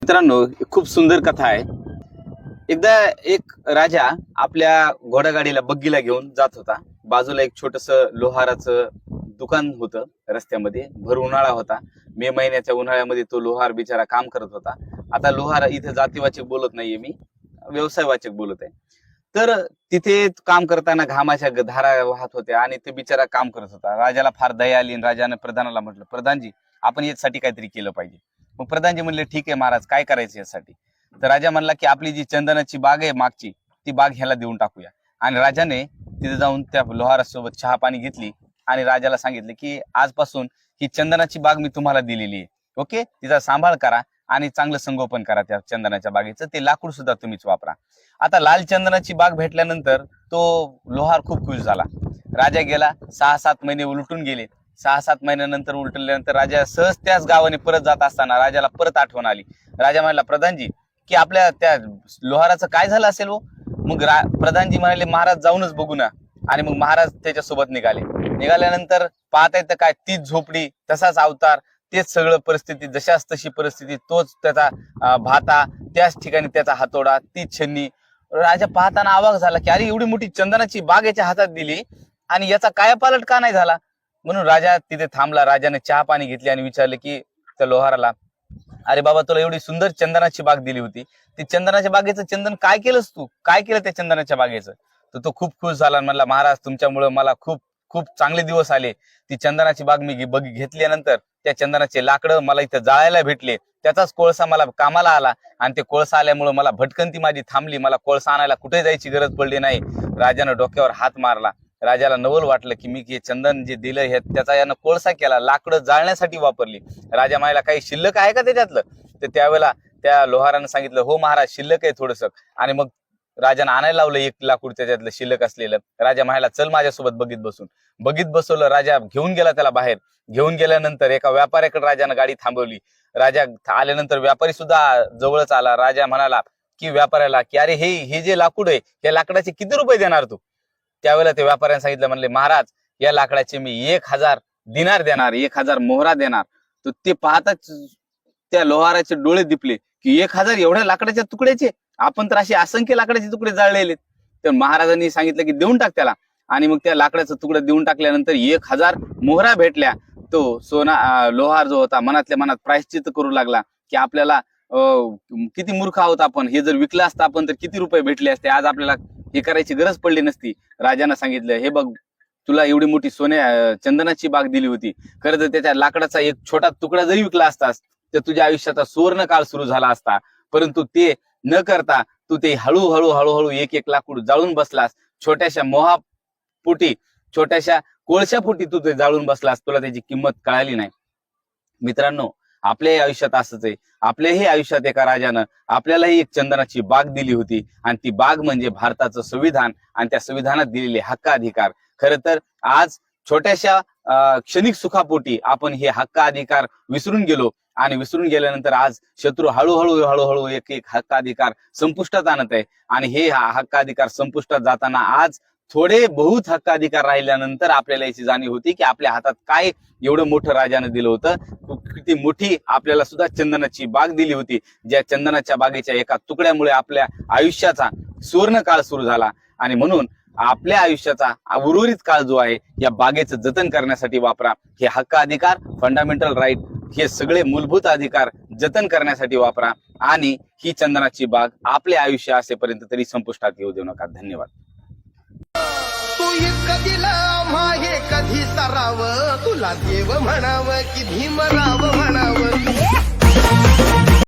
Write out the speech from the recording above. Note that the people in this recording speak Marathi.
मित्रांनो, खूप सुंदर कथा आहे। एकदा एक राजा आपल्या घोडागाडीला बग्गीला घेऊन जात होता। बाजूला एक छोटस लोहाराचं दुकान होतं रस्त्यामध्ये। भर उन्हाळा होता। मे महिन्याच्या उन्हाळ्यामध्ये तो लोहार बिचारा काम करत होता। आता लोहार इथे जातीवाचक बोलत नाहीये मी, व्यवसायवाचक बोलत आहे। तर तिथे काम करताना घामाच्या धारा वाहत होत्या आणि ते बिचारा काम करत होता। राजाला फार दया आली आणि राजाने प्रधानाला म्हटलं, प्रधानजी आपण यासाठी काहीतरी केलं पाहिजे। मग प्रधानजी म्हणले, ठीक आहे महाराज, काय करायचं यासाठी? तर राजा म्हणला की आपली जी चंदनाची बाग आहे मागची, ती बाग ह्याला देऊन टाकूया। आणि राजाने तिथे जाऊन त्या लोहारासोबत चहा पाणी घेतली आणि राजाला सांगितले की आजपासून ही चंदनाची बाग मी तुम्हाला दिलेली आहे, ओके, तिचा सांभाळ करा आणि चांगलं संगोपन करा त्या चंदनाच्या बागेचं, ते लाकूड सुद्धा तुम्हीच वापरा। आता लाल चंदनाची बाग भेटल्यानंतर तो लोहार खूप खुश झाला। राजा गेला, 6-7 महिने उलटून गेले। 6-7 महिन्यानंतर उलटल्यानंतर राजा सहज त्याच गावाने परत जात असताना राजाला परत आठवण आली। राजा म्हणाला, प्रधानजी की आपल्या त्या लोहाराचं काय झालं असेल हो? मग प्रधानजी म्हणाले, महाराज जाऊनच बघू ना। आणि मग महाराज त्याच्यासोबत निघाल्यानंतर पाहता येतं काय, तीच झोपडी, तसाच अवतार, तेच सगळं परिस्थिती, जशाच तशी परिस्थिती, तोच त्याचा भाता, त्याच ठिकाणी त्याचा हातोडा, तीच छन्नी। राजा पाहताना अवाक झाला की अरे, एवढी मोठी चंदनाची बाग याच्या हातात दिली आणि याचा कायापालट का नाही झाला? म्हणून राजा तिथे थांबला। राजाने चहा पाणी घेतले आणि विचारले की त्या लोहाराला, अरे बाबा, तुला एवढी सुंदर चंदनाची बाग दिली होती, ती चंदनाच्या बागेचं चंदन काय केलंस तू? काय केलं त्या चंदनाच्या बागेचं? तर तो खूप खुश झाला आणि म्हणला, महाराज तुमच्यामुळे मला खूप खूप चांगले दिवस आले। ती चंदनाची बाग मी घेतल्यानंतर त्या चंदनाचे लाकडं मला इथं जाळायला भेटले, त्याचाच कोळसा मला कामाला आला आणि ते कोळसा आल्यामुळे मला भटकंती माझी थांबली, मला कोळसा आणायला कुठे जायची गरज पडली नाही। राजानं डोक्यावर हात मारला। राजाला नवल वाटलं की मी हे चंदन जे दिलं हे त्याचा यानं कोळसा केला, लाकडं जाळण्यासाठी वापरली। राजा म्हणाला, काही शिल्लक आहे का त्याच्यातलं? तर त्यावेळेला त्या लोहारानं सांगितलं, हो महाराज, शिल्लक आहे थोडस। आणि मग राजानं आणायला लावलं एक लाकूड त्याच्यातलं शिल्लक असलेलं। राजा म्हणाला, चल माझ्यासोबत बघीत बसवलं। राजा घेऊन गेला त्याला बाहेर। घेऊन गेल्यानंतर एका व्यापाऱ्याकडे राजानं गाडी थांबवली। राजा आल्यानंतर व्यापारी सुद्धा जवळच आला। राजा म्हणाला की व्यापाऱ्याला की अरे, हे जे लाकूड आहे, या लाकडाचे किती रुपये देणार तू? त्यावेळेला ते व्यापाऱ्याने सांगितलं, म्हणले, महाराज या लाकडाचे मी 1000 दिनार देणार, 1000 मोहरा देणार। तर ते पाहताच त्या लोहाराचे डोळे दिपले की 1000 एवढ्या लाकडाच्या तुकड्याचे? आपण तर असे असंख्य लाकडाचे तुकडे जाळलेले। तर महाराजांनी सांगितलं की देऊन टाक त्याला। आणि मग त्या लाकडाचं तुकडं देऊन टाकल्यानंतर 1000 मोहरा भेटल्या। तो लोहार जो होता मनातल्या मनात प्रायश्चित्त करू लागला की आपल्याला किती मूर्ख आहोत आपण, हे जर विकलं असतं आपण तर किती रुपये भेटले असते, आज आपल्याला हे करायची गरज पडली नसती। राजानं सांगितलं, हे बघ, तुला एवढी मोठी चंदनाची बाग दिली होती, खरं तर त्याच्या लाकडाचा एक छोटा तुकडा जरी विकला असतास तर तुझ्या आयुष्याचा सुवर्ण काळ सुरू झाला असता। परंतु ते न करता तू ते हळूहळू एक लाकूड जाळून बसलास। छोट्याशा मोहापोटी, छोट्याशा कोळशापोटी तू ते जाळून बसलास, तुला त्याची किंमत कळाली नाही। मित्रांनो, आपल्याही आयुष्यात असंच आहे। आपल्याही आयुष्यात एका राजानं आपल्यालाही एक चंदनाची बाग दिली होती आणि ती बाग म्हणजे भारताचं संविधान आणि त्या संविधानात दिलेले हक्काधिकार। खरं तर आज छोट्याशा क्षणिक सुखापोटी आपण हे हक्काधिकार विसरून गेलो आणि विसरून गेल्यानंतर आज शत्रू हळूहळू एक हक्काधिकार संपुष्टात आणत आहे। आणि हे हक्काधिकार संपुष्टात जाताना आज थोडे बहुत हक्काधिकार राहिल्यानंतर आपल्याला याची जाणीव होती की आपल्या हातात काय एवढं मोठं राजानं दिलं होतं, किती मोठी आपल्याला सुद्धा चंदनाची बाग दिली होती, ज्या चंदनाच्या बागेच्या एका तुकड्यामुळे आपल्या आयुष्याचा सुवर्ण काळ सुरू झाला। आणि म्हणून आपल्या आयुष्याचा उर्वरित काळ जो आहे या बागेचं जतन करण्यासाठी वापरा। हे हक्क अधिकार, फंडामेंटल राईट, हे सगळे मूलभूत अधिकार जतन करण्यासाठी वापरा आणि ही चंदनाची बाग आपले आयुष्य असेपर्यंत तरी संपुष्टात येऊ देऊ नका। धन्यवाद। तू कधी हे कधी सराव, तुला देव म्हणावं की भीमराव म्हणावं।